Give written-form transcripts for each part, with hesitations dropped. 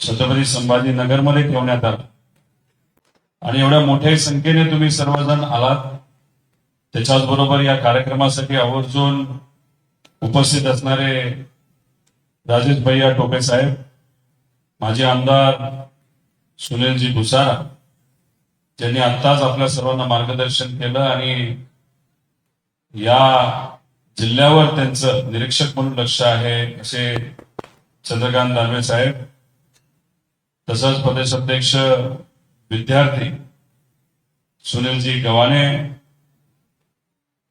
छत्रपती संभाजीनगरमध्ये ठेवण्यात आला आणि एवढ्या मोठ्या संख्येने तुम्ही सर्वजण आलात। त्याच्याच बरोबर या कार्यक्रमासाठी आवर्जून उपस्थित असणारे राजेश भैया टोपे साहेब, माजी आमदार सुनीलजी भुसारा, ज्यांनी आत्ताच आपल्या सर्वांना मार्गदर्शन केलं आणि या जिल्ह्यावर त्यांचं निरीक्षक म्हणून लक्ष आहे असे चंद्रकांत दानवे साहेब, तसंच प्रदेश अध्यक्ष विद्यार्थी सुनीलजी गव्हाणे,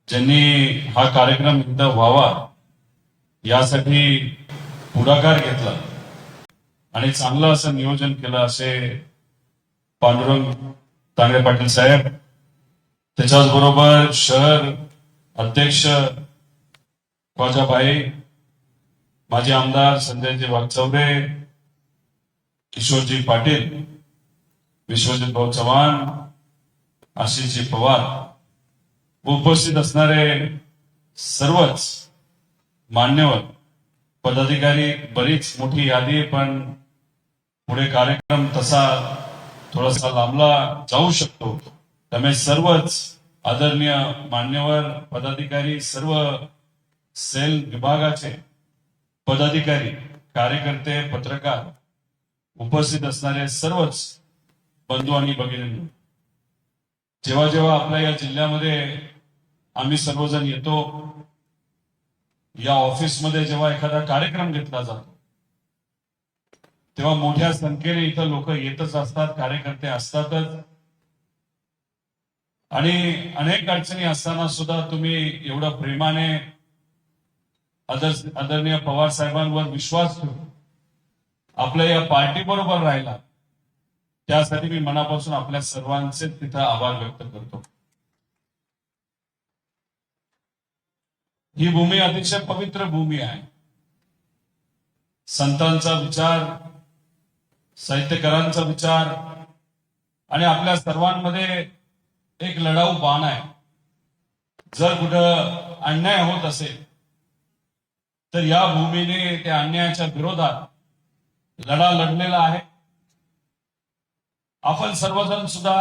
ज्यांनी हा कार्यक्रम इथं व्हावा यासाठी पुढाकार घेतला आणि चांगलं असं नियोजन केलं असे पांडुरंग तांगडे पाटील साहेब, त्याच्याच बरोबर शहर अध्यक्ष ख्वाजाभाई, माजी आमदार संजयजी वागचौरे, किशोरजी पाटील, विश्वजित भाऊ चव्हाण, आशिषजी पवार, उपस्थित असणारे सर्वच मान्यवर पदाधिकारी, बरीच मोठी यादी, पण पुढे कार्यक्रम तसा थोडासा लांबला जाऊ शकतो, त्यामुळे सर्वच आदरणीय मान्यवर पदाधिकारी, सर्व सेल विभागाचे पदाधिकारी, कार्यकर्ते, पत्रकार, उपस्थित असणारे सर्वच बंधू आणि भगिनींनो, जेव्हा जेव्हा आपल्या या जिल्ह्यामध्ये आम्ही सर्वजण येतो, या ऑफिसमध्ये जेव्हा एखादा कार्यक्रम घेतला जातो तेव्हा मोठ्या संख्येने इथं लोक येतच असतात, कार्यकर्ते असतातच आणि अनेक अडचणी असताना सुद्धा तुम्ही एवढं प्रेमाने आदरणीय पवार साहेबांवर विश्वास ठेवून आपल्या या पार्टी बरोबर राहिला, त्यासाठी मी मनापासून आपल्या सर्वांचे तिथं आभार व्यक्त करतो। ही भूमी अतिशय पवित्र भूमी आहे। संतांचा विचार, साहित्यकारांचा विचार आणि आपल्या सर्वांमध्ये एक लढाऊ बाण आहे। जर कुठं अन्याय होत असेल तर या भूमीने त्या अन्यायाच्या विरोधात लढा लढलेला आहे। आपण सर्वजण सुद्धा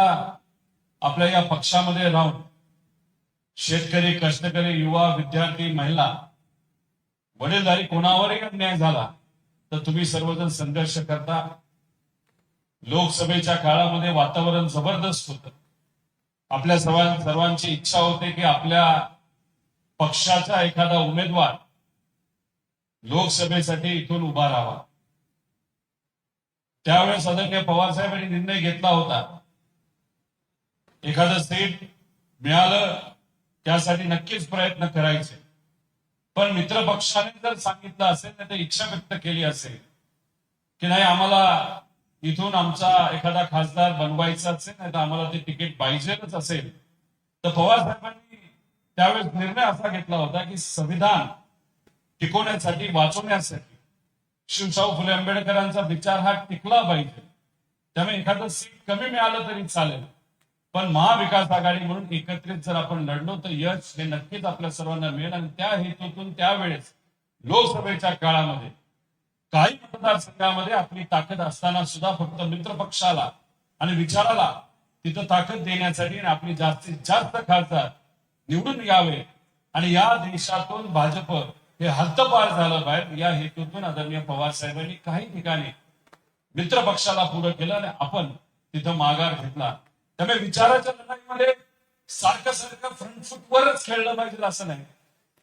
आपल्या या पक्षामध्ये राहून शेतकरी, कष्टकरी, युवा, विद्यार्थी, महिला, वडीलधारी कोणावरही अन्याय झाला तर तुम्ही सर्वजण संघर्ष करता। लोकसभेच्या काळामध्ये वातावरण जबरदस्त होतं। आपल्या सर्वांची इच्छा होते की आपल्या पक्षाचा एखादा उमेदवार लोकसभेसाठी इथून उभा राहावा। त्यावेळेस आदरणीय पवार साहेबांनी निर्णय घेतला होता, एखादं सीट मिळालं त्यासाठी नक्कीच प्रयत्न करायचे, पण मित्र पक्षाने जर सांगितलं असेल, तर इच्छा व्यक्त केली असेल की नाही आम्हाला इथून आमचा एखादा खासदार बनवायचा असेल, नाही तर आम्हाला ते तिकीट पाहिजेच असेल, तर पवार साहेबांनी त्यावेळेस निर्णय असा घेतला होता की संविधान टिकवण्यासाठी, वाचवण्यासाठी शिवशाहू फुले आंबेडकरांचा विचार हा टिकला पाहिजे। त्यामुळे एखादं सीट कमी मिळालं तरी चालेल, पण महाविकास आघाडी म्हणून एकत्रित जर आपण लढलो तर यश हे नक्कीच आपल्या सर्वांना मिळेल। आणि त्या हेतूतून त्यावेळेस लोकसभेच्या काळामध्ये काही मतदारसंघामध्ये आपली ताकद असताना सुद्धा फक्त मित्र पक्षाला आणि विचाराला तिथं ताकद देण्यासाठी आणि आपली जास्तीत जास्त खासदार निवडून यावे आणि या देशातून भाजप हे हद्दपार झालं बाहेर, या हेतूतून आदरणीय पवार साहेबांनी काही ठिकाणी मित्र पक्षाला पुढे केलं आणि आपण तिथं माघार घेतला। त्यामुळे विचाराच्या लढाईमध्ये सारखं सारखं फ्रंट फुटवरच खेळलं पाहिजे असं नाही,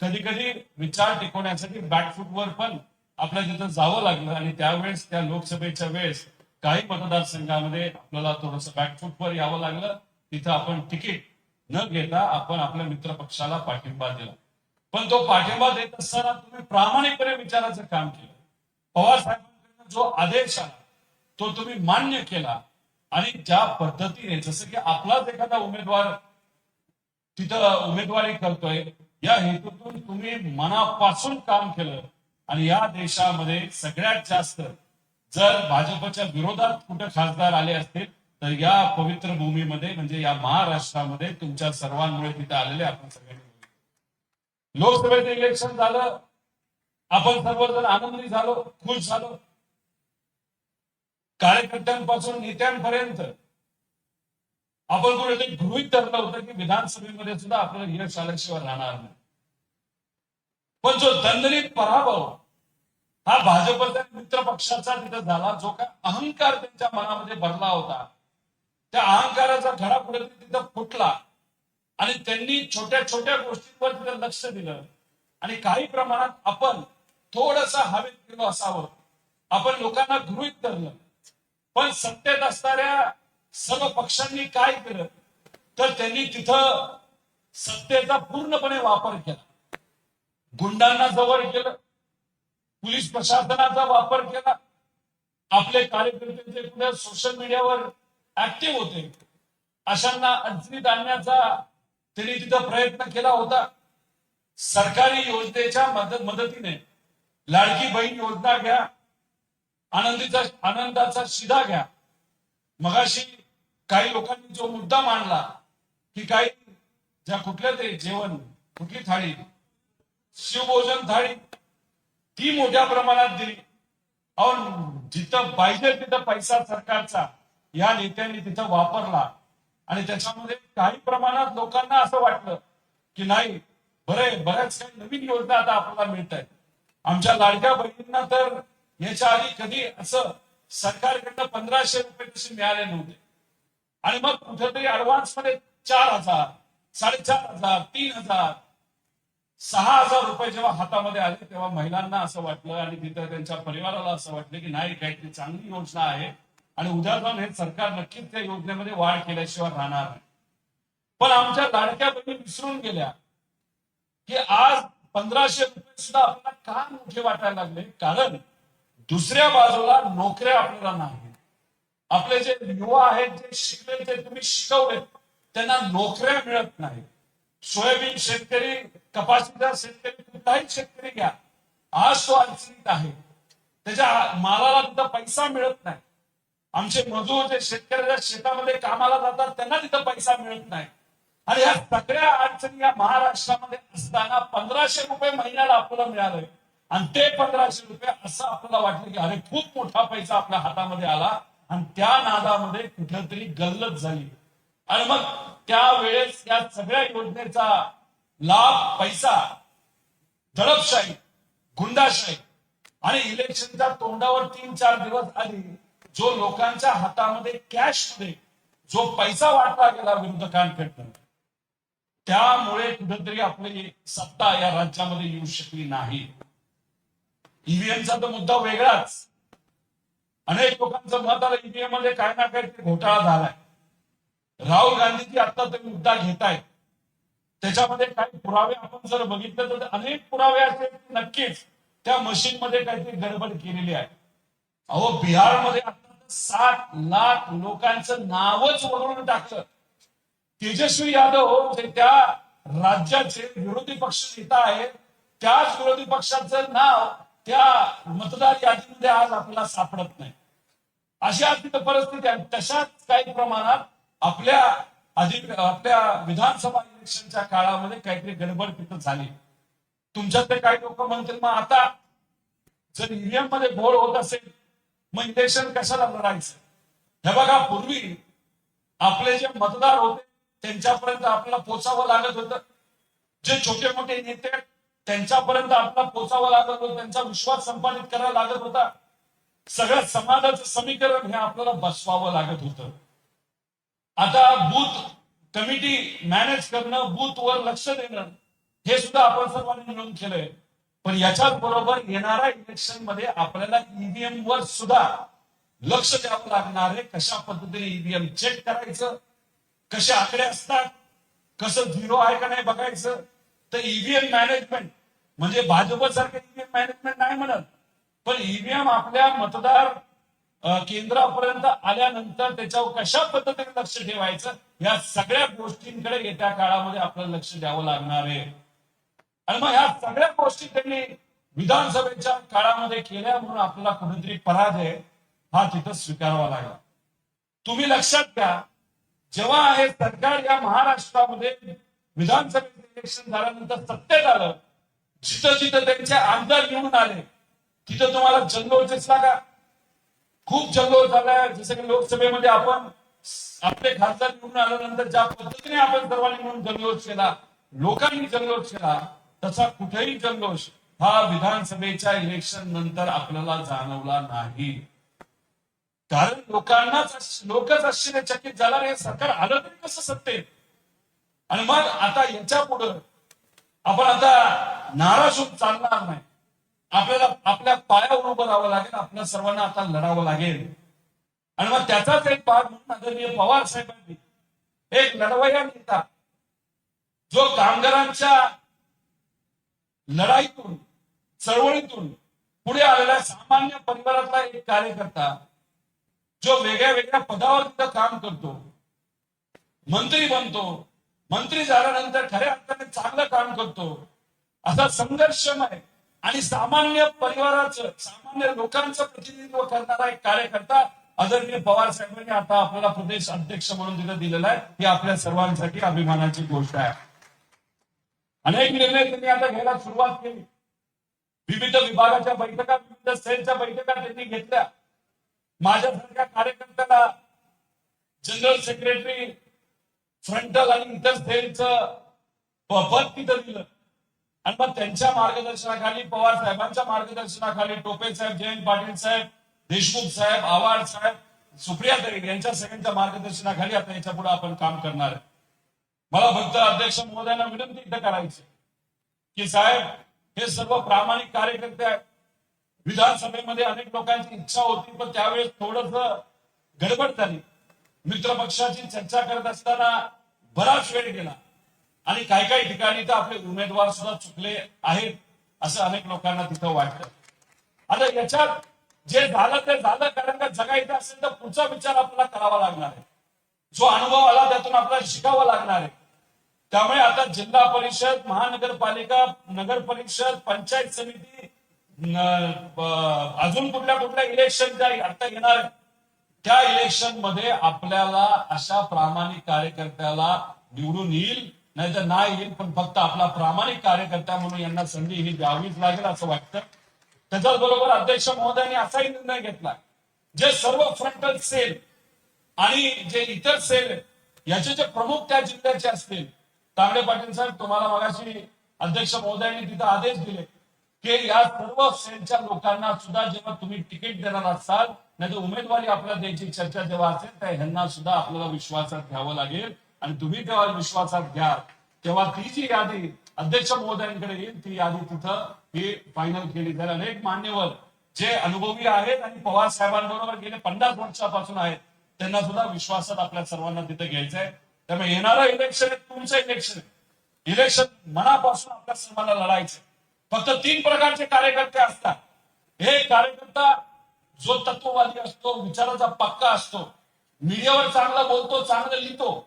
कधी कधी विचार टिकवण्यासाठी बॅकफुटवर पण आपल्या तिथं जावं लागलं आणि त्यावेळेस त्या लोकसभेच्या वेळेस काही मतदारसंघामध्ये आपल्याला थोडंसं बॅकफुटवर यावं लागलं। तिथं आपण तिकीट न घेता आपण आपल्या मित्र पक्षाला पाठिंबा दिला, पण तो पाठिंबा देत असताना तुम्ही प्रामाणिकपणे विचाराचं काम केलं। पवार साहेबांकडून जो आदेश आला तो तुम्ही मान्य केला आणि ज्या पद्धतीने, जसं की आपलाच एखादा उमेदवार तिथं उमेदवारी करतोय, या हेतूतून तुम्ही मनापासून काम केलं आणि या देशामध्ये सगळ्यात जास्त जर भाजपच्या विरोधात कुठे खासदार आले असतील तर या पवित्र भूमीमध्ये म्हणजे या महाराष्ट्रामध्ये तुमच्या सर्वांमुळे तिथे आलेले आपण सगळ्यांनी। लोकसभेचं इलेक्शन झालं, आपण सर्वजण आनंदी झालो, खुश झालो, कार्यकर्त्यांपासून नेत्यांपर्यंत आपण कुठेतरी गृहीत धरलं होतं की विधानसभेमध्ये सुद्धा आपल्याला यश आल्याशिवाय राहणार नाही. पण जो दणदणीत पराभव हा भाजपच्या मित्र पक्षाचा तिथं झाला, जो काय अहंकार त्यांच्या मनामध्ये भरला होता, त्या अहंकाराचा घडा कुठेतरी तिथं फुटला आणि त्यांनी छोट्या छोट्या गोष्टींवर तिथं लक्ष दिलं आणि काही प्रमाणात आपण थोडस हवेत गेलो असावं, आपण लोकांना गृहीत धरलं. पण सत्तेत असणाऱ्या सर्व पक्षांनी काय केलं तर त्यांनी तिथं सत्तेचा पूर्णपणे वापर केला. गुंडांना जवळ केलं, पोलीस प्रशासनाचा वापर केला, आपले कार्यकर्ते जे पुढे सोशल मीडियावर ऍक्टिव्ह होते अशांना अडचणीत आणण्याचा त्यांनी तिथं प्रयत्न केला होता. सरकारी योजनेच्या मदतीने लाडकी बहीण योजना घ्या, आनंदाचा शिधा घ्या. मगाशी काही लोकांनी जो मुद्दा मांडला की काही ज्या कुठल्या ते जेवण कुठली थाळी, शिवभोजन थाळी, ती मोठ्या प्रमाणात दिली. जिथं पाहिजे तिथं पैसा सरकारचा या नेत्यांनी तिथं वापरला आणि त्याच्यामध्ये काही प्रमाणात लोकांना असं वाटलं की नाही बऱ्याच काही नवीन योजना आता आपल्याला मिळत आहेत. आमच्या लाडक्या बहिणींना तर याच्या आधी कधी असं सरकारकडनं 1500 रुपये कसे मिळाले नव्हते. आणि मग कुठेतरी ऍडव्हान्स मध्ये 4000, 4500, 3000, 6000 रुपये जेव्हा हातामध्ये आले तेव्हा महिलांना असं वाटलं आणि तिथं त्यांच्या परिवाराला असं वाटलं की नाही काहीतरी चांगली योजना आहे आणि उद्या जाऊन हे सरकार नक्कीच त्या योजनेमध्ये वाढ केल्याशिवाय राहणार नाही. पण आमच्या लाडक्या बहिणी विसरून गेल्या की आज 1500 रुपये सुद्धा आपल्याला का मोठे वाटायला लागले, कारण दुसऱ्या बाजूला नोकऱ्या आपल्याला नाही. आपले जे युवा आहेत, जे शिकले, ते तुम्ही शिकवले, त्यांना नोकऱ्या मिळत नाही. सोयाबीन शेतकरी, कपाशीचा शेतकरी, कुठलाही शेतकरी घ्या, आज तो अडचणीत आहे. त्याच्या मालाला तिथं पैसा मिळत नाही. आमचे मजूर जे शेतकऱ्याच्या शेतामध्ये कामाला जातात त्यांना तिथं पैसा मिळत नाही. आणि ह्या सगळ्या अडचणी या महाराष्ट्रामध्ये असताना 1500 रुपये महिन्याला आपल्याला मिळाले आणि ते 1500 रुपये असं आपल्याला वाटलं की अरे खूप मोठा पैसा आपल्या हातामध्ये आला आणि त्या नादामध्ये कुठेतरी गल्लत झाली. आणि मग त्यावेळेस या सगळ्या योजनेचा लाभ, पैसा, दडपशाही, गुंडाशाही आणि इलेक्शनच्या तोंडावर 3-4 दिवस आधी जो लोकांच्या हातामध्ये कॅश मध्ये जो पैसा वाटला गेला विरोधकांकडनं, त्यामुळे कुठेतरी आपली सत्ता या राज्यामध्ये येऊ शकली नाही. ईव्हीएमचा तर मुद्दा वेगळाच. अनेक लोकांचं मत आलं ईव्हीएम मध्ये काय ना काय घोटाळा झालाय. राहुल गांधीजी आता ते मुद्दा घेतायत, त्याच्यामध्ये काही पुरावे आपण जर बघितले तर अनेक पुरावे असे नक्कीच त्या मशीन मध्ये काहीतरी गडबड केलेली आहे. अहो बिहारमध्ये आता 60 लाख लोकांचं नावच वगळून टाकलं. तेजस्वी यादव जे त्या राज्याचे विरोधी पक्ष नेता आहेत, त्याच विरोधी पक्षाचं नाव त्या मतदार यादीमध्ये आज आपल्याला सापडत नाही. अशी आर्थिक परिस्थिती आहे. तशाच काही प्रमाणात आपल्या विधानसभा इलेक्शनच्या काळामध्ये काहीतरी गडबड तिथं झाली. तुमच्यातले काही लोक म्हणतील मग आता जर ईव्हीएम मध्ये घोळ होत असेल मग इलेक्शन कशाला लढायचं. हे बघा, पूर्वी आपले जे मतदार होते त्यांच्यापर्यंत आपल्याला पोचावं लागत होतं. जे छोटे मोठे नेते त्यांच्यापर्यंत आपल्याला पोचावं लागत होतं, त्यांचा विश्वास संपादित करायला लागत होता. सगळ्या समाजाचं समीकरण हे आपल्याला बसवावं लागत होतं. आता बूथ कमिटी मॅनेज करणं, बूथ वर लक्ष देणं हे सुद्धा आपण सर्वांनी मिळून केलंय. पण याच्याच बरोबर येणाऱ्या इलेक्शन मध्ये आपल्याला ईव्हीएम वर सुद्धा लक्ष द्यावं लागणार आहे. कशा पद्धतीने ईव्हीएम चेक करायचं, कसे आकडे असतात, कसं झिरो आहे का नाही बघायचं. तर ईव्हीएम मॅनेजमेंट म्हणजे भाजपसारखं ईव्हीएम मॅनेजमेंट नाही म्हणत, पण ईव्हीएम आपल्या मतदार केंद्रापर्यंत आल्यानंतर त्याच्यावर कशा पद्धतीने लक्ष ठेवायचं या सगळ्या गोष्टींकडे येत्या काळामध्ये आपल्याला लक्ष द्यावं लागणार आहे. आणि मग ह्या सगळ्या गोष्टी त्यांनी विधानसभेच्या काळामध्ये केल्या म्हणून आपल्याला कुठेतरी पराजय हा तिथं स्वीकारावा लागला. तुम्ही लक्षात घ्या, जेव्हा हे सरकार या महाराष्ट्रामध्ये विधानसभेचं इलेक्शन झाल्यानंतर सत्तेत आलं, जिथं जिथं त्यांचे आमदार निवडून आले तिथं तुम्हाला जल्लोष दिसला का? खूप जल्लोष झालाय. जसं की लोकसभेमध्ये आपण आपले खासदार निवडून आल्यानंतर ज्या पद्धतीने आपण सर्वांनी मिळून जल्लोष केला, लोकांनी जल्लोष केला, तसा कुठेही जल्लोष हा विधानसभेच्या इलेक्शन नंतर आपल्याला जाणवला नाही. कारण लोकच आश्चर्यचकित झाला, हे सरकार आलं तरी कसं सत्तेत. आणि मग आता याच्या पुढं आपण आता नाराज होऊन चालणार नाही. आपल्याला आपल्या पायावर उभं राहावं लागेल. आपल्या सर्वांना आता लढावं लागेल. आणि मग त्याचाच एक भाग म्हणून आदरणीय पवार साहेबांनी एक लढवय्या नेता, जो कामगारांच्या लढाईतून चळवळीतून पुढे आलेला सामान्य परिवारातला एक कार्यकर्ता, जो वेगळ्या वेगळ्या पदावर तिथं काम करतो, मंत्री बनतो, मंत्री झाल्यानंतर खऱ्या अर्थाने चांगलं काम करतो, असा संघर्षमय आणि सामान्य परिवाराचं, सामान्य लोकांचं प्रतिनिधित्व करणारा एक कार्यकर्ता आदरणीय पवार साहेबांनी आता आपल्याला प्रदेश अध्यक्ष म्हणून तिथं दिलेला आहे. ही आपल्या सर्वांसाठी अभिमानाची गोष्ट आहे. अनेक निर्णय त्यांनी आता घ्यायला सुरुवात केली. विविध विभागाच्या बैठका, विविध सेलच्या बैठका त्यांनी घेतल्या. माझ्यासारख्या कार्यकर्त्याला जनरल सेक्रेटरी, फ्रंटल आणि इतर सेलचं पद तिथं दिलं. आणि मग त्यांच्या मार्गदर्शनाखाली, पवार साहेबांच्या मार्गदर्शनाखाली, टोपे साहेब, जयंत पाटील साहेब, देशमुख साहेब, आव्हाड साहेब, सुप्रिया ताई यांच्या सगळ्यांच्या मार्गदर्शनाखाली आता याच्या पुढे आपण काम करणार आहे. मला फक्त अध्यक्ष महोदयांना विनंती इथं करायची की साहेब, हे सर्व प्रामाणिक कार्यकर्ते आहेत. विधानसभेमध्ये अनेक लोकांची इच्छा होती, पण त्यावेळेस थोडस गडबड झाली. मित्रपक्षाची चर्चा करत असताना बराच वेळ गेला आणि काही काही ठिकाणी तर आपले उमेदवार सुद्धा चुकले आहेत असं अनेक लोकांना तिथं वाटतं. आता याच्यात जे झालं ते झालं, कारण का जगायचं असेल तर पुढचा विचार आपल्याला करावा लागणार आहे. जो अनुभव आला त्यातून आपल्याला शिकावं लागणार आहे. त्यामुळे आता जिल्हा परिषद, महानगरपालिका, नगर परिषद, पंचायत समिती, अजून कुठल्या कुठल्या इलेक्शन ज्या आता येणार आहे, त्या इलेक्शन मध्ये आपल्याला अशा प्रामाणिक कार्यकर्त्याला निवडून येईल, नाहीतर नाही येईल, पण फक्त आपला प्रामाणिक कार्यकर्ता म्हणून यांना संधी ही द्यावीच लागेल असं वाटतं. त्याच्याच बरोबर अध्यक्ष महोदयांनी असाही निर्णय घेतला, जे सर्व फ्रंटल सेल आणि जे इतर सेल आहेत याचे जे प्रमुख त्या जिल्ह्याचे असतील, तांबडे पाटील साहेब, तुम्हाला मगाशी अध्यक्ष महोदयांनी तिथे आदेश दिले की या सर्व सेलच्या लोकांना सुद्धा जेव्हा तुम्ही तिकीट देणार असाल, नाही तर उमेदवारी आपल्याला द्यायची चर्चा जेव्हा असेल, त्या ह्यांना सुद्धा आपल्याला विश्वासात घ्यावं लागेल. आणि तुम्ही जेव्हा विश्वासात घ्या तेव्हा ती जी यादी अध्यक्ष महोदयांकडे येईल, ती यादी तिथं ही फायनल केली जाईल. अनेक मान्यवर जे अनुभवी आहेत आणि पवार साहेबांबरोबर गेले 50 वर्षापासून आहेत, त्यांना सुद्धा विश्वासात आपल्या सर्वांना तिथे घ्यायचं आहे. त्यामुळे येणारं इलेक्शन आहे तुमचं इलेक्शन आहे. इलेक्शन मनापासून आपल्या सर्वांना लढायचं. फक्त 3 प्रकारचे कार्यकर्ते असतात. एक कार्यकर्ता जो तत्ववादी असतो, विचाराचा पक्का असतो, मीडियावर चांगला बोलतो, चांगलं लिहितो,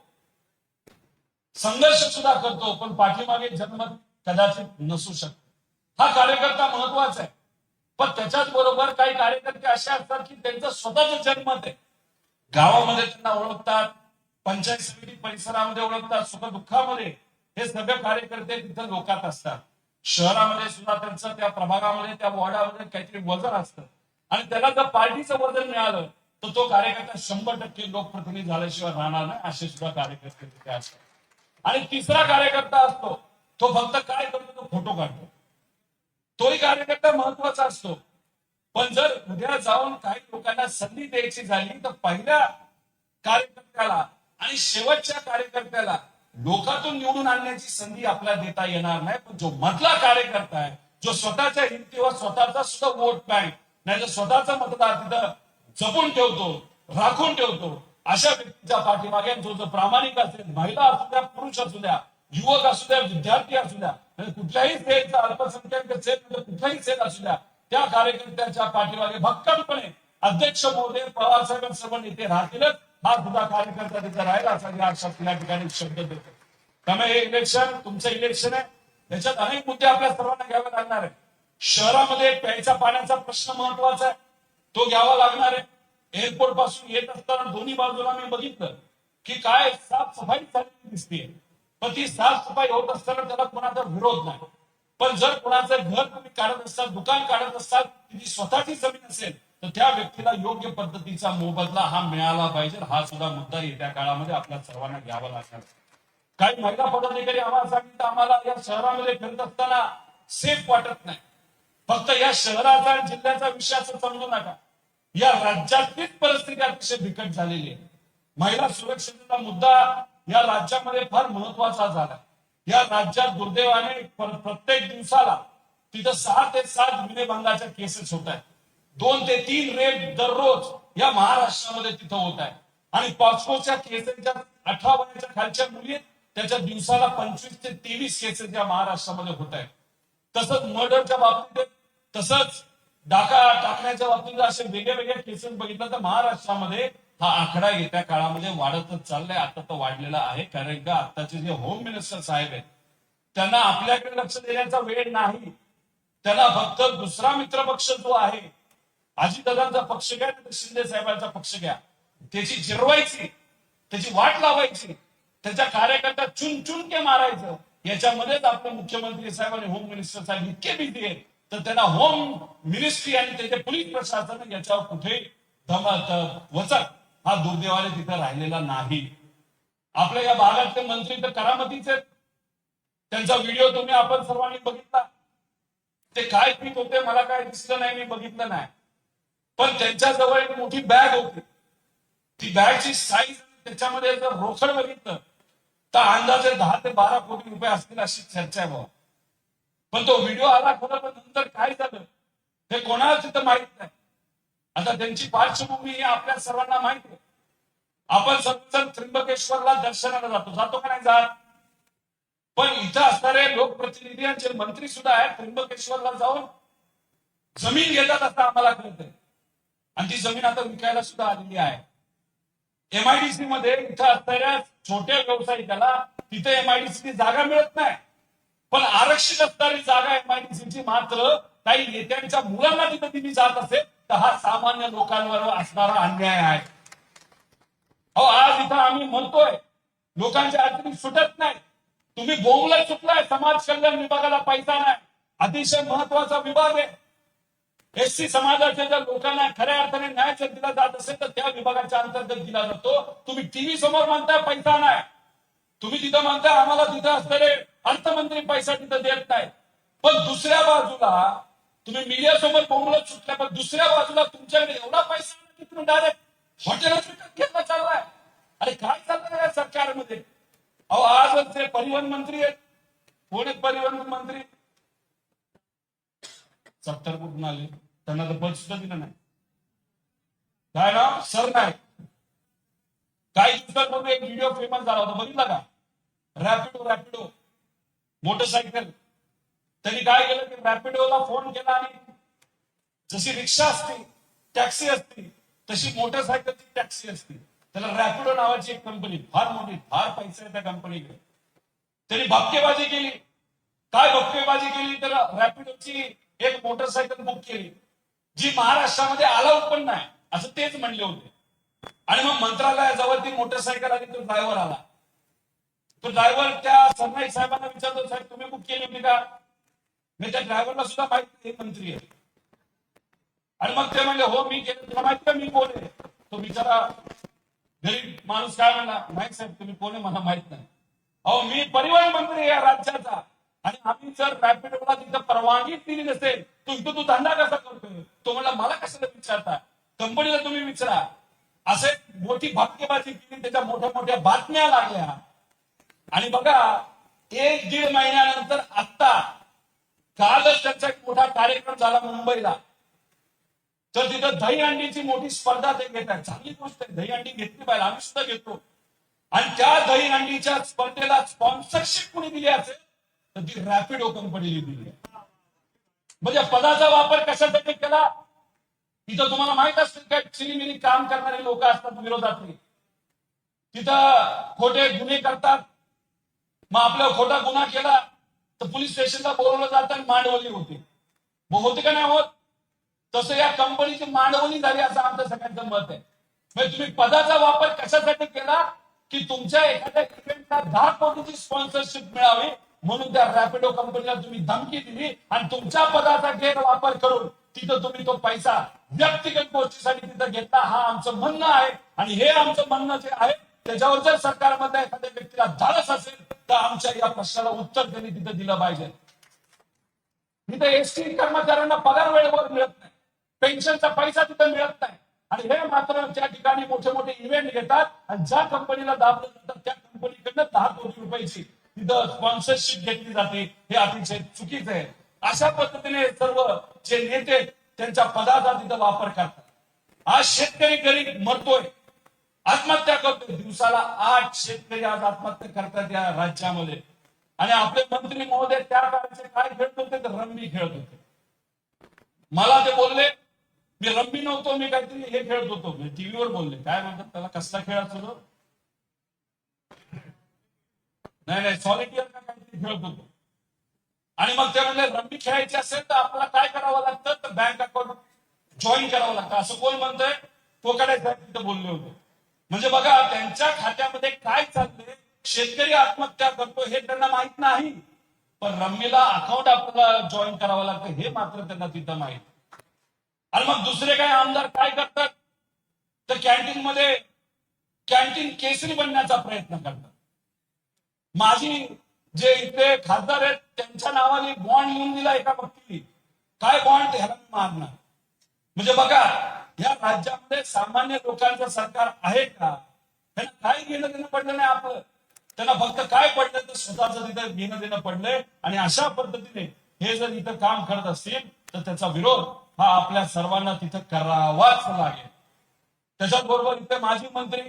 संघर्ष सुद्धा करतो, पण पाठीमागे जन्म कदाचित नसू शकतो. हा कार्यकर्ता महत्वाचा आहे. पण त्याच्याच बरोबर काही कार्यकर्ते असे असतात की त्यांचं स्वतःच जन्मत आहे. गावामध्ये त्यांना ओळखतात, पंचायत समिती परिसरामध्ये ओळखतात, सुखदुःखामध्ये हे सगळे कार्यकर्ते तिथे लोकात असतात. शहरामध्ये सुद्धा त्यांचं त्या प्रभागामध्ये, त्या वॉर्डामध्ये काहीतरी वजन असतं आणि त्याला जर पार्टीचं वजन मिळालं तर तो कार्यकर्ता 100% लोकप्रतिनिधी झाल्याशिवाय राहणार नाही. असे सुद्धा कार्यकर्ते तिथे असतात. आणि तिसरा कार्यकर्ता असतो, तो फक्त काय करतो, तो फोटो काढतो. तोही कार्यकर्ता महत्वाचा असतो. पण जर उद्या जाऊन काही लोकांना संधी द्यायची झाली तर पहिल्या कार्यकर्त्याला आणि शेवटच्या कार्यकर्त्याला लोकातून निवडून आणण्याची संधी आपल्याला देता येणार नाही. पण जो मधला कार्यकर्ता आहे, जो स्वतःच्या हिमतीवर स्वतःचा सुद्धा वोट बँक नाही तर स्वतःचा मतदार तिथं जपून ठेवतो, राखून ठेवतो, अशा व्यक्तीच्या पाठीमागे जो प्रामाणिक असेल, महिला असू द्या, पुरुष असू द्या, युवक असू द्या, विद्यार्थी असू द्या, कुठल्याही सेलचा, अल्पसंख्याक सेल कुठलाही सेल असू द्या, त्या कार्यकर्त्याच्या पाठीमागे भक्कमपणे अध्यक्ष महोदय, पवार साहेब सर्व नेते राहतीलच. हा सुद्धा कार्यकर्ता तिथे राहिला असा या या ठिकाणी शब्द देतो. त्यामुळे हे इलेक्शन तुमचं इलेक्शन आहे. याच्यात अनेक मुद्दे आपल्या सर्वांना घ्यावे लागणार आहे. शहरामध्ये प्यायच्या पाण्याचा प्रश्न महत्वाचा आहे, तो घ्यावा लागणार आहे. एअरपोर्ट पासून येत असताना दोन्ही बाजूला मी बघितलं की काय साफसफाई चालली दिसते, पण ती साफसफाई होत असताना त्याला कोणाचा विरोध नाही. पण जर कोणाचं घर तुम्ही काढत असाल, दुकान काढत असाल, ती स्वतःची जमीन असेल तर त्या व्यक्तीला योग्य पद्धतीचा मोबदला हा मिळाला पाहिजे. हा सुद्धा मुद्दा येत्या काळामध्ये आपल्या सर्वांना घ्यावा लागणार. काही महिला पदाधिकारी आम्हाला सांगितलं, आम्हाला या शहरामध्ये फिरत असताना सेफ वाटत नाही. फक्त या शहराचा आणि जिल्ह्याचा विषय असं समजू नका, या राज्यातलीच परिस्थिती अतिशय बिकट झालेली आहे. महिला सुरक्षेचा मुद्दा या राज्यामध्ये फार महत्वाचा झाला. या राज्यात दुर्दैवाने प्रत्येक दिवसाला तिथं 6 ते 7 विनयभंगाच्या केसेस होत आहेत. 2 ते 3 रेप दररोज या महाराष्ट्रामध्ये तिथं होत आहे. आणि पॉक्सोच्या केसेसच्या 18 वयाच्या खालच्या मुली त्याच्या दिवसाला 25 ते 23 केसेस या महाराष्ट्रामध्ये होत आहेत. तसंच मर्डरच्या बाबतीत, तसंच डाका टाकण्याच्या बाबतीत असे वेगळ्या वेगळ्या केसेस बघितलं तर महाराष्ट्रामध्ये हा आकडा येत्या काळामध्ये वाढतच चाललाय. आता तो वाढलेला आहे, कारण का आताचे जे होम मिनिस्टर साहेब आहेत त्यांना आपल्याकडे लक्ष देण्याचा वेळ नाही. त्यांना फक्त दुसरा मित्रपक्ष जो आहे, अजितदादांचा पक्ष घ्या, शिंदे साहेबांचा पक्ष घ्या, त्याची जिरवायची, त्याची वाट लावायची, त्याच्या कार्यकर्ता चुन चुन के मारायचं, याच्यामध्येच आपले मुख्यमंत्री साहेब आणि होम मिनिस्टर साहेब इतके बिझी आहेत तर त्यांना होम मिनिस्ट्री आणि त्याचे पोलीस प्रशासन याच्यावर कुठे वचक हा दुर्दैवाने तिथे राहिलेला नाही. आपल्या या भागातले मंत्री तर करामतीचे, त्यांचा व्हिडिओ तुम्ही आपण सर्वांनी बघितला. ते काय पीत होते मला काय दिसलं नाही, मी बघितलं नाही. पण त्यांच्या जवळ एक मोठी बॅग होती. ती बॅगची साईज, त्याच्यामध्ये जर रोकड बघितलं तर अंदाजे 10 ते 12 कोटी रुपये असतील अशी चर्चा आहे. पण तो व्हिडिओ आला खरं, पण नंतर काय झालं हे कोणाला तिथं माहित नाही. आता त्यांची पार्श्वभूमी ही आपल्या सर्वांना माहिती आहे. आपण सर्वजण त्र्यंबकेश्वरला दर्शनाला जातो का नाही जात? पण इथं असणारे लोकप्रतिनिधी आणि मंत्री सुद्धा आहेत, त्र्यंबकेश्वरला जाऊन जमीन घेतात असं आम्हाला कळतंय. आणि ती जमीन आता विकायला सुद्धा आलेली आहे. एमआयडीसी मध्ये इथं असणाऱ्या छोट्या व्यावसायिकाला तिथे एमआयडीसी जागा मिळत नाही, पण आरक्षित असणारी जागा एमआयडीसीची मात्र काही नेत्यांच्या मुलांना तिथे दिली जात असेल तर हा सामान्य लोकांवर असणारा अन्याय आहे. अहो, आज इथं आम्ही म्हणतोय लोकांच्या अडचणी सुटत नाही. तुम्ही बोंबलत सुटलाय, समाज कल्याण विभागाला पैसा नाही. अतिशय महत्वाचा विभाग आहे. एससी समाजाच्या ज्या लोकांना खऱ्या अर्थाने न्याय जर दिला जात असेल तर त्या विभागाच्या अंतर्गत दिला जातो. तुम्ही टीव्ही समोर म्हणताय पैसा नाही, तुम्ही तिथं म्हणताय आम्हाला तिथं असणारे अर्थमंत्री पैसा तिथं देत नाही, पण दुसऱ्या बाजूला तुम्ही मीडिया समोर बोंबलत सुटल्या, पण दुसऱ्या बाजूला तुमच्याकडे एवढा पैसा की तुम्ही डायरेक्ट हॉटेलच घेतला चाललाय. अरे काय चाललंय या सरकारमध्ये? अहो, आज ते परिवहन मंत्री आहेत, कोण आहेत परिवहन मंत्री? 70 कुठून आले, त्यांना तर पद सुद्धा दिलं नाही. काय नाव? सरनाईक. काही दिवसांपूर्वी एक व्हिडिओ फेमस झाला होता, बघितला का? रॅपिडो मोटरसायकल. त्यांनी काय केलं की रॅपिडोला फोन केला आणि जशी रिक्षा असते, टॅक्सी असते, तशी मोटरसायकलची टॅक्सी असते. त्याला रॅपिडो नावाची एक कंपनी, फार मोठी, फार पैसा आहे त्या कंपनीकडे. त्यांनी भपकेबाजी केली. काय भपकेबाजी केली तर रॅपिडोची एक मोटरसायकल बुक केली, जी महाराष्ट्रामध्ये अलाउड पण नाही असं तेच म्हणले होते. आणि मग मंत्रालयाजवळ ती मोटरसायकल आली, तो ड्रायव्हर आला. तो ड्रायव्हर त्या सरनाईक साहेबांना विचारतो, साहेब तुम्ही बुक केली होती का? मी त्या ड्रायव्हरला सुद्धा माहिती मंत्री आहे. आणि मग ते म्हणले हो मी केलं. तुला माहिती का मी कोण आहे? तो बिचारा गरीब माणूस काय म्हणला, नाही साहेब तुम्ही कोण आहे मला माहित नाही. अहो, मी परिवहन मंत्री या राज्याचा, आणि आम्ही जर रॅपिडोला तिथं परवानगी दिली नसेल तर तू धंदा कसा करतोय? तो म्हणला मला कशाला विचारता, कंपनीला तुम्ही विचारा. असे मोठी भपकेबाजी केली, त्याच्या मोठ्या मोठ्या बातम्या लागल्या. आणि बघा 1-1.5 महिन्यानंतर आता कालच त्यांचा एक मोठा कार्यक्रम झाला मुंबईला. तर तिथं दहीहंडीची मोठी स्पर्धा ते घेत आहेत. चांगली गोष्ट आहे, दहीहंडी घेतली पाहिजे, आम्ही सुद्धा घेतो. आणि त्या दहीहंडीच्या स्पर्धेला स्पॉन्सरशिप कोणी दिली असेल तर ती रॅपिडो कंपनीने दिली. म्हणजे पदाचा वापर कशासाठी केला? तिथं तुम्हाला माहित असतील काय चिलीमिली काम करणारे लोक असतात विरोधातली, तिथं खोटे गुन्हे करतात. मग आपल्याला खोटा गुन्हा केला तर पोलीस स्टेशनला बोलवलं जातं आणि मांडवली होते. मग होते का नाही होत? तसं या कंपनीची मांडवली झाली असं आमचं सगळ्यांचं मत आहे. म्हणजे तुम्ही पदाचा वापर कशासाठी केला की तुमच्या एखाद्या इव्हेंटला 10 कोटीची स्पॉन्सरशिप मिळावी, म्हणून त्या रॅपिडो कंपनीला तुम्ही धमकी दिली आणि तुमच्या पदाचा गैरवापर करून तिथं तुम्ही तो पैसा व्यक्तिगत गोष्टीसाठी तिथं घेतला, हा आमचं म्हणणं आहे. आणि हे आमचं म्हणणं जे आहे त्याच्यावर जर सरकारमधल्या एखाद्या व्यक्तीला धाडस असेल तर आमच्या या प्रश्नाला उत्तर त्यांनी तिथं दिलं पाहिजे. तिथं एसटी कर्मचाऱ्यांना पगार वेळेवर मिळत नाही, पेन्शनचा पैसा तिथं मिळत नाही. आणि हे मात्र त्या ठिकाणी मोठे मोठे इव्हेंट घेतात आणि ज्या कंपनीला दाबलं जातं त्या कंपनीकडनं 10 कोटी रुपयाची तिथं स्पॉन्सरशिप घेतली जाते. हे अतिशय चुकीचं आहे. अशा पद्धतीने सर्व जे नेते त्यांच्या पदाचा तिथं वापर करतात. आज शेतकरी गरीब मरतोय, आत्महत्या करतोय. दिवसाला 8 शेतकरी आज आत्महत्या करतात या राज्यामध्ये. आणि आपले मंत्री महोदय त्या काळाचे काय खेळत होते तर रम्मी खेळत होते. मला ते बोलले मी रम्मी नव्हतो, मी काहीतरी हे खेळत होतो. टीव्हीवर बोलले, काय म्हणतात त्याला, कसला खेळ असतो, नाही सॉलिटियर का काहीतरी खेळत होतो. आणि मग ते म्हणले रम्मी खेळायची असेल तर आपल्याला काय करावं लागतं तर बँक अकाउंट जॉईन करावं लागतं. असं कोण म्हणतंय, पोकाडे साहेब तिथं बोलले होते. म्हणजे बघा त्यांच्या खात्यामध्ये काय चाललंय, शेतकरी आत्महत्या करतो हे त्यांना माहित नाही, पण रम्मीला अकाउंट आपल्याला जॉईन करावं लागतं हे मात्र त्यांना तिथं माहित. आणि मग दुसरे काय आमदार काय करतात तर कॅन्टीन केसरी बनण्याचा प्रयत्न करतात. माझी जे इथे खासदार आहेत त्यांच्या नावाने बॉन्ड लिहून दिला एका व्यक्तीने. काय बॉन्ड, ह्याला मी मागणार. म्हणजे बघा या राज्यामध्ये सामान्य लोकांचं सरकार आहे का, त्यांना काय घेणं देणं पडलं नाही आपलं. त्यांना फक्त काय पडलं तर स्वतःच तिथं घेणं देणं पडलंय. आणि अशा पद्धतीने हे जर इथं काम करत असतील तर त्याचा विरोध हा आपल्या सर्वांना तिथं करावाच लागेल. त्याच्याबरोबर इथे माजी मंत्री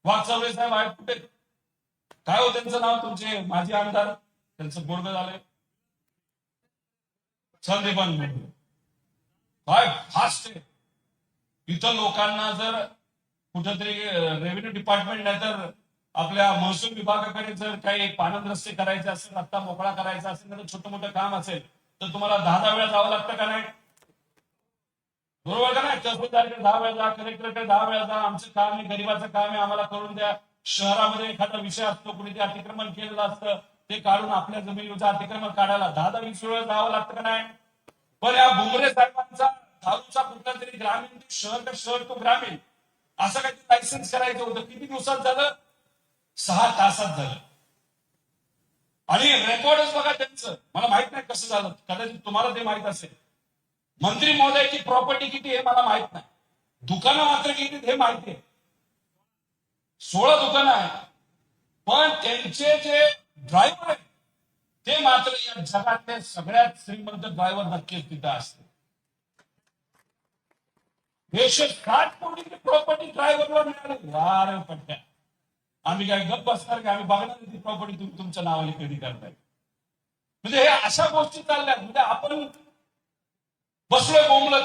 वाघचौरे साहेब आहेत, कुठे काय हो त्यांचं नाव, तुमचे माजी आमदार, त्यांचं बोर्ड झालंय संदीपान काय फास्ट आहे. इथं लोकांना जर कुठेतरी रेव्हेन्यू डिपार्टमेंट नाही तर आपल्या महसूल विभागाकडे जर काही पाणंद रस्ते करायचे असेल, रस्ता मोकळा करायचा असेल, तर छोटं मोठं काम असेल तर तुम्हाला 10 वेळा जावं लागतं का नाही, बरोबर का नाही. तहसीलदारकडे 10 वेळा जा, कलेक्टरकडे 10 वेळा जा, आमचं काम आहे, गरीबाचं काम आहे, आम्हाला करून द्या. शहरामध्ये एखादा विषय असतो, कुणी ते अतिक्रमण केलेलं असतं, ते काढून आपल्या जमिनीचं अतिक्रमण काढायला 10-20 वेळा जावं लागतं का नाही. पण या भुमरे साहेबांचा दारूचा कुठला तरी ग्रामीण शहर का शहर तो ग्रामीण असं काहीतरी लायसन्स करायचं होतं. किती दिवसात झालं, 6 तासात झालं. आणि रेकॉर्डच बघा त्यांचं, मला माहित नाही कसं झालं, कदाचित तुम्हाला ते माहित असेल. मंत्री महोदयाची प्रॉपर्टी किती हे मला माहित नाही, दुकानं मात्र किती हे माहिती आहे. 16 दुकानं आहे. पण त्यांचे जे ड्रायव्हर आहेत ते मात्र या जगातले सगळ्यात श्रीमंत ड्रायव्हर नक्कीच तिथं असते. 160 कोटीची प्रॉपर्टी ड्रायव्हरला मिळाली. वारे पट्ट्या, आम्ही काय गप्प बसणार की, आम्ही बघणार ती प्रॉपर्टी तुम्ही तुमच्या नावाने कधी करताय. म्हणजे हे अशा गोष्टी चालल्या. म्हणजे आपण बसलोय बोंबलत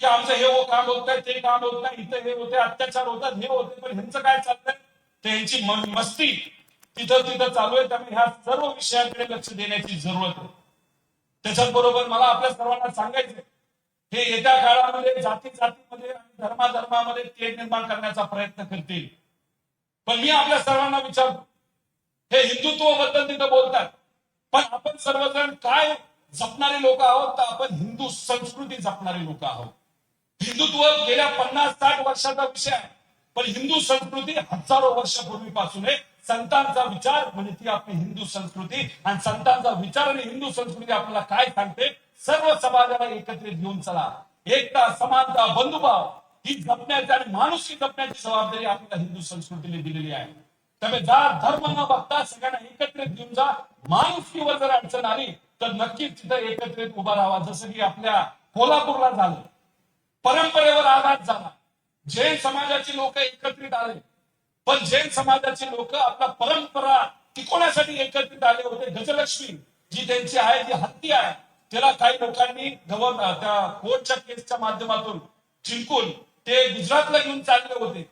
की आमचं हे काम होत नाही, ते काम होत नाही, इथं हे होते, अत्याचार होतात, हे होते. पण ह्यांचं काय चाललंय, त्यांची मस्ती तिथं चालू आहे. त्यामुळे ह्या सर्व विषयांकडे लक्ष देण्याची जरूरत आहे. त्याच्याच बरोबर मला आपल्या सर्वांना सांगायचं, हे येत्या काळामध्ये जातीमध्ये आणि धर्माधर्मामध्ये तेढ निर्माण करण्याचा प्रयत्न करतील. पण मी आपल्या सर्वांना विचारतो, हे हिंदुत्वाबद्दल तिथं बोलतात, पण आपण सर्वजण काय जपणारे लोक आहोत तर आपण हिंदू संस्कृती जपणारे लोक आहोत. हिंदुत्व गेल्या 50-60 वर्षाचा विषय आहे, पण हिंदू संस्कृती हजारो वर्षापूर्वीपासून आहे. संतांचा विचार म्हणजे ती आपली हिंदू संस्कृती, आणि संतांचा विचार आणि हिंदू संस्कृती आपल्याला काय सांगते, सर्व समाजाला एकत्रित घेऊन चला. एकता, समानता, बंधुभाव ही जपण्याची आणि माणुसकी जपण्याची जबाबदारी आपल्याला हिंदू संस्कृतीने दिलेली आहे. त्यामुळे जात धर्म न बघता सगळ्यांना एकत्रित घेऊन जा. माणुसकीवर जर अडचण आली तर नक्कीच तिथं एकत्रित उभा राहावा. जसं की आपल्या कोल्हापूरला झालं, परंपरेवर आघात झाला, जैन समाजाची लोक एकत्रित आले, पण जैन समाजाचे लोक आपला परंपरा टिकवण्यासाठी एकत्रित आले होते. गजलक्ष्मी जी त्यांची आहे, जी हत्ती आहे, त्याला काही लोकांनी त्या कोर्टच्या केसच्या माध्यमातून जिंकून ते गुजरातला घेऊन चालले होते.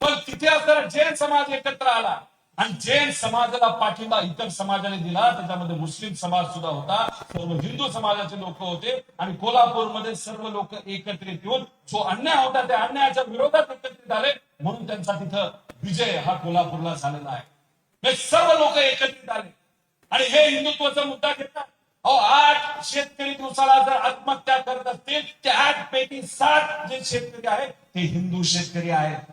पण तिथे असताना जैन समाज एकत्र आला आणि जैन समाजाला पाठिंबा इतर समाजाने दिला. त्याच्यामध्ये मुस्लिम समाज सुद्धा होता, सर्व हिंदू समाजाचे लोक होते, आणि कोल्हापूरमध्ये सर्व लोक एकत्रित येऊन जो अन्याय होता त्या अन्यायाच्या विरोधात एकत्रित आले. म्हणून त्यांचा तिथं विजय हा कोल्हापूरला झालेला आहे. हे सर्व लोक एकत्रित आले आणि हे हिंदुत्वाचा मुद्दा घेतात. अहो 8 शेतकरी दिवसाला जर आत्महत्या करत असतील, त्या 8 पैकी 7 जे शेतकरी आहेत ते हिंदू शेतकरी आहेत.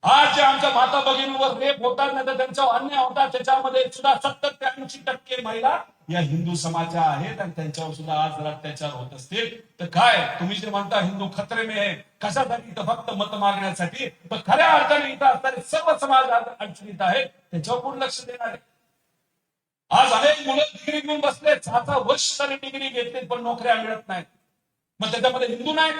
आज जे आमच्या माता भगिनीवर रेप होतात नाही तर त्यांच्यावर अन्याय होतात, त्याच्यामध्ये सुद्धा 70 ते 80% महिला या हिंदू समाजाच्या आहेत आणि त्यांच्यावर सुद्धा आज जर अत्याचार होत असतील तर काय तुम्ही जे म्हणता हिंदू खतरे में आहे, कशासाठी? इथं फक्त मत मागण्यासाठी. पण खऱ्या अर्थाने इथं असणारे सर्व समाज अडचणीत आहेत, त्याच्यावर कोण लक्ष देणार आहे? आज अनेक मुलं डिग्री घेऊन बसले, 6 वर्ष झाली डिग्री घेतली पण नोकऱ्या मिळत नाहीत. मग त्याच्यामध्ये हिंदू नाही?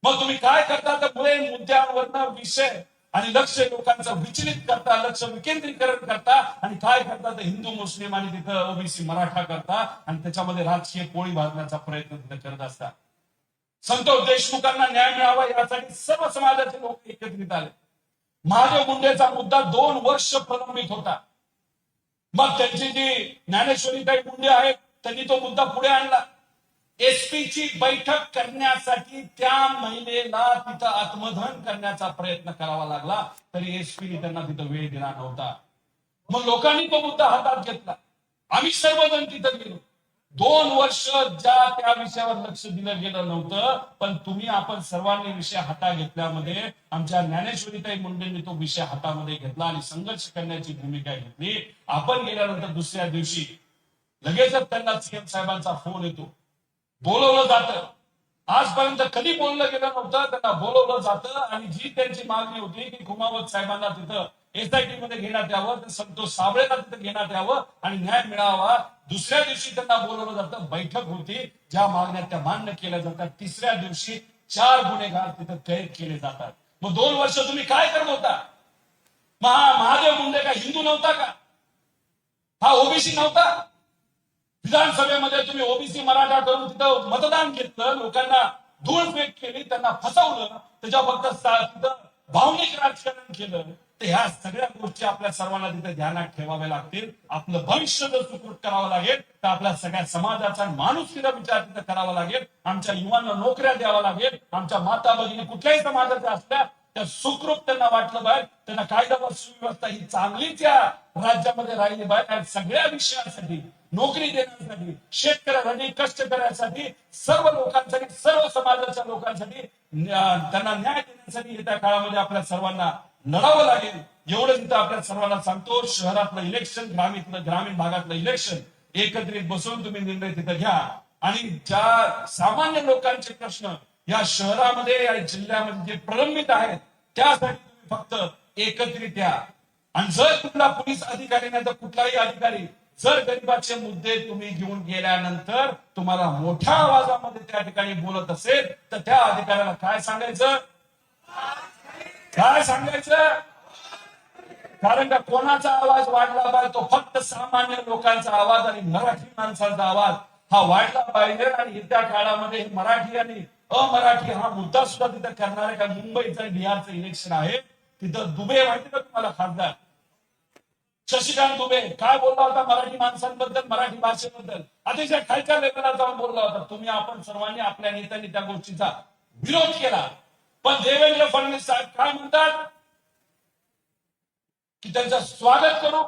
मग तुम्ही काय करता? तर मुळे मुद्द्यांवरनं विषय आणि लक्ष लोकांचं विचलित करता, लक्ष विकेंद्रीकरण करता आणि काय करता तर हिंदू मुस्लिम आणि तिथं ओबीसी मराठा करता आणि त्याच्यामध्ये राजकीय पोळी भाजण्याचा प्रयत्न तिथं करत असतात. संतोष देशमुखांना न्याय मिळावा यासाठी सर्व समाजाचे लोक एकत्रित आले. महादेव मुंडेचा मुद्दा 2 वर्ष प्रलंबित होता. मग त्यांची जी ज्ञानेश्वरीताई मुंडे आहेत त्यांनी तो मुद्दा पुढे आणला. एसपीची बैठक करण्यासाठी त्या महिलेला तिथं आत्मदहन करण्याचा प्रयत्न करावा लागला, तरी एसपीने त्यांना तिथं वेळ दिला नव्हता. मग लोकांनी तो मुद्दा हातात घेतला. आम्ही सर्वजण तिथं गेलो. 2 वर्ष ज्या त्या विषयावर लक्ष दिलं गेलं नव्हतं, पण तुम्ही आपण सर्वांनी विषय हातात घेतल्यामध्ये आमच्या ज्ञानेश्वरीताई मुंडेंनी तो विषय हातामध्ये घेतला आणि संघर्ष करण्याची भूमिका घेतली. आपण गेल्यानंतर दुसऱ्या दिवशी लगेचच त्यांना सीएम साहेबांचा फोन येतो, बोलवलं जातं. आजपर्यंत कधी बोललं गेलं नव्हतं, त्यांना बोलवलं जातं आणि जी त्यांची मागणी होती की कुमावत साहेबांना तिथं एसआयटी मध्ये घेण्यात यावं, तर संतोष साबळेला तिथं घेण्यात यावं आणि न्याय मिळावा. दुसऱ्या दिवशी त्यांना बोलवलं जातं, बैठक होती, ज्या मागण्या त्या मान्य केल्या जातात. तिसऱ्या दिवशी 4 गुन्हेगार तिथं कैद केले जातात. मग 2 वर्ष तुम्ही काय करत होता? महादेव मुंडे का हिंदू नव्हता का? हा ओबीसी नव्हता? विधानसभेमध्ये तुम्ही ओबीसी मराठा करून तिथं मतदान घेतलं, लोकांना धूळफेक केली, त्यांना फसवलं, त्याच्या फक्त तिथं भावनिक राजकारण केलं. तर ह्या सगळ्या गोष्टी आपल्या सर्वांना तिथे ध्यानात ठेवाव्या लागतील. आपलं भविष्य जर सुकृत करावं लागेल तर आपल्या सगळ्या समाजाचा माणुसकीचा विचार तिथं करावा लागेल. आमच्या युवांना नोकऱ्या द्यावा लागेल. आमच्या माता भगिनी कुठल्याही समाजाच्या असल्या त्या सुखरूप त्यांना वाटलं पाहिजे, त्यांना कायदा व सुव्यवस्था ही चांगलीच या राज्यामध्ये राहिली पाहिजे. सगळ्या विषयांसाठी, नोकरी देण्यासाठी, शेतकऱ्यांसाठी, कष्ट करण्यासाठी, सर्व लोकांसाठी, सर्व समाजाच्या लोकांसाठी त्यांना न्याय देण्यासाठी येत्या काळामध्ये आपल्या सर्वांना लढावं लागेल. एवढं तिथं आपल्या सर्वांना सांगतो. शहरातलं इलेक्शन, ग्रामीण भागातलं इलेक्शन एकत्रित बसून तुम्ही निर्णय तिथं घ्या आणि ज्या सामान्य लोकांचे प्रश्न या शहरामध्ये या जिल्ह्यामध्ये जे प्रलंबित आहेत त्यासाठी तुम्ही फक्त एकत्रित या. आणि जर कुठला पोलीस अधिकारी नाही तर कुठलाही अधिकारी जर गरिबाचे मुद्दे तुम्ही घेऊन गेल्यानंतर तुम्हाला मोठ्या आवाजामध्ये त्या ठिकाणी बोलत असेल तर त्या अधिकाऱ्याला काय सांगायचं? काय सांगायचं? कारण का कोणाचा आवाज वाढला पाहिजे? तो फक्त सामान्य लोकांचा आवाज आणि मराठी माणसांचा आवाज हा वाढला पाहिजे. आणि येत्या काळामध्ये मराठी आणि अमराठी हा मुद्दा सुद्धा तिथं करणार आहे. का मुंबईचं आणि बिहारचं इलेक्शन आहे, तिथं दुबे माहिती का तुम्हाला? खासदार शशिकांत दुबे काय बोलला होता मराठी माणसांबद्दल, मराठी भाषेबद्दल? अतिशय खालच्या लेवलला जाऊन बोलला होता. तुम्ही आपण सर्वांनी आपल्या नेत्यांनी त्या गोष्टीचा विरोध केला. पण देवेंद्र फडणवीस साहेब काय म्हणतात की त्यांचं स्वागत करू,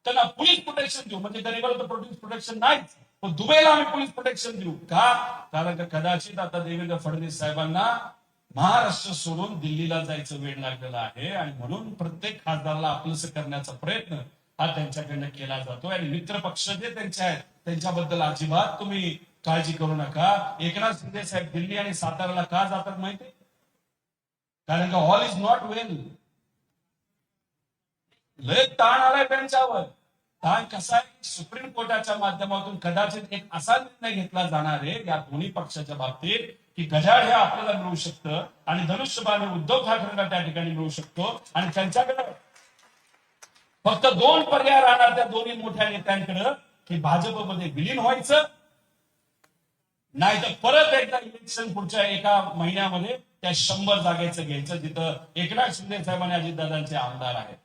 त्यांना पोलीस प्रोटेक्शन देऊ. म्हणजे गरीबाला तर पोलीस प्रोटेक्शन नाहीच, पण दुबईला आम्ही पोलीस प्रोटेक्शन देऊ का? कारण कदाचित आता देवेंद्र फडणवीस साहेबांना महाराष्ट्र सोडून दिल्लीला जायचं वेळ लागलेला आहे आणि म्हणून प्रत्येक खासदाराला आपलंसं करण्याचा प्रयत्न हा त्यांच्याकडनं केला जातो. आणि मित्र पक्ष जे त्यांचे आहेत त्यांच्याबद्दल अजिबात तुम्ही काळजी करू नका. एकनाथ शिंदे साहेब दिल्ली आणि साताराला का जातात माहिती? कारण का ऑल इज नॉट वेल. लय ताण आलाय त्यांच्यावर. ताण कसा आहे? सुप्रीम कोर्टाच्या माध्यमातून कदाचित एक असा निर्णय घेतला जाणार आहे या दोन्ही पक्षाच्या बाबतीत की गजाड हे आपल्याला मिळू शकतं आणि धनुष्यबाण उद्धव ठाकरेंना त्या ठिकाणी मिळू शकतो. आणि त्यांच्याकडे फक्त 2 पर्याय राहणार त्या दोन्ही मोठ्या नेत्यांकडे की भाजपमध्ये विलीन व्हायचं, नाही तर परत एकदा इलेक्शन पुढच्या एका महिन्यामध्ये त्या 100 जागेचं घ्यायचं जिथं एकनाथ शिंदे साहेब आणि अजितदादांचे आमदार आहेत.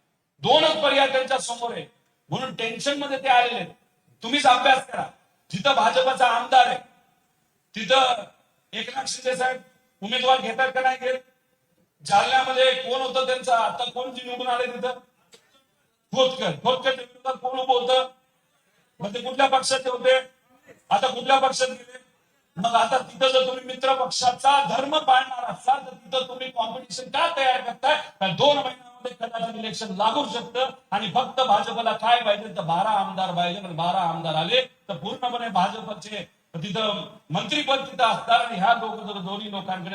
2च पर्याय त्यांच्या समोर आहे. म्हणून टेन्शन मध्ये ते आलेले. तुम्हीच अभ्यास करा. जिथं भाजपचा आमदार आहे तिथं एकनाथ शिंदे साहेब उमेदवार घेतात का नाही घेत? जालन्यामध्ये कोण होतं त्यांचं? आता कोण निवडून आले तिथं? खोतकर. खोतकर कोण उभं होतं? मग ते कुठल्या पक्षाचे होते, आता कुठल्या पक्षात गेले? मग आता तिथं जर तुम्ही मित्र पक्षाचा धर्म पाळणार असाल तर तिथं तुम्ही कॉम्पिटिशन का तयार करताय? 2 महिन्यामध्ये कदाचित इलेक्शन लागू शकतं आणि फक्त भाजपला काय पाहिजे तर 12 आमदार पाहिजे. 12 आमदार आले तर पूर्णपणे भाजपचे तिथं मंत्रीपद तिथं असणार आणि ह्या दोन्ही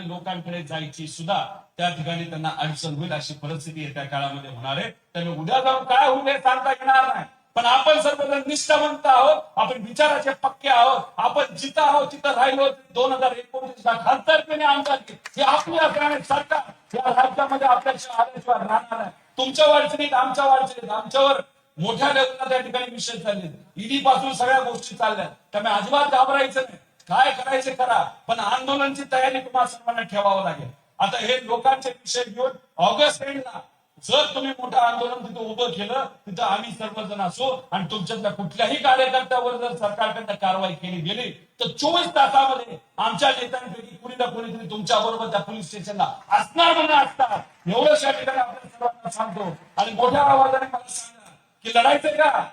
लोकांकडे जायची सुद्धा त्या ठिकाणी त्यांना अडचण होईल अशी परिस्थिती येत्या काळामध्ये होणार आहे. त्यामुळे उद्या जाऊन काय होईल हे सांगता येणार नाही. पण आपण सर्वजण निष्ठावंत आहोत, आपण विचाराचे पक्के आहोत, आपण जिथं आहोत तिथं राहिलो. 2029 खासदारकीने आमदारकी हे आपली असणारे सरकार या राज्यामध्ये आपल्याशिवाय आल्याशिवाय राहणार नाही. तुमच्या अडचणीत आमच्या अडचणीत आमच्यावर मोठ्या लेवलला त्या ठिकाणी विषय चालले, ईडी पासून सगळ्या गोष्टी चालल्या. त्यामुळे अजिबात घाबरायचं नाही, काय करायचे करा, पण आंदोलनाची तयारी तुम्हाला सर्वांना ठेवावं लागेल. आता हे लोकांचे विषय घेऊन ऑगस्ट एंडला जर तुम्ही मोठं आंदोलन तिथं उभं केलं तिथं आम्ही सर्वजण असो आणि तुमच्यातल्या कुठल्याही कार्यकर्त्यावर जर सरकारकडनं कारवाई केली गेली तर 24 तासामध्ये आमच्या नेत्यांपैकी कुणी ना कुणीतरी तुमच्या बरोबर त्या पोलीस स्टेशनला असणार म्हणून असतात. एवढंच या ठिकाणी आपल्या सर्वांना सांगतो आणि मोठ्या आवाजाने मला सांगा की लढायचंय का,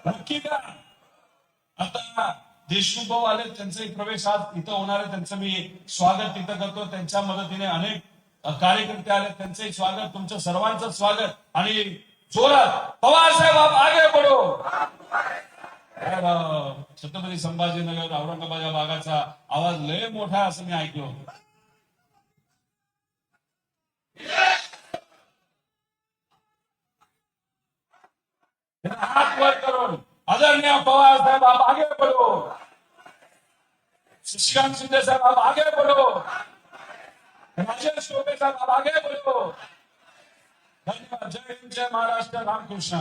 नक्की का? आता देशमुख भाऊ आले, त्यांचे प्रवेश आज इथं होणार आहे, त्यांचं मी स्वागत तिथं करतो. त्यांच्या मदतीने अनेक कार्यकर्ते आले, त्यांचंही स्वागत, तुमचं सर्वांचं स्वागत आणि जोरात पवार साहेब आप आगे बढो. छत्रपती संभाजीनगर औरंगाबाद या भागाचा आवाज लय मोठा असं मी ऐकलो होतो. हात वर करून आदरणीय पवार साहेब आप आगे बढ़ो, शशिकांत शिंदे साहब आप आगे बढ़ो, राजेश टोपे साहब आप आगे बढ़ो. धन्यवाद. जय हिंद, जय महाराष्ट्र, रामकृष्ण.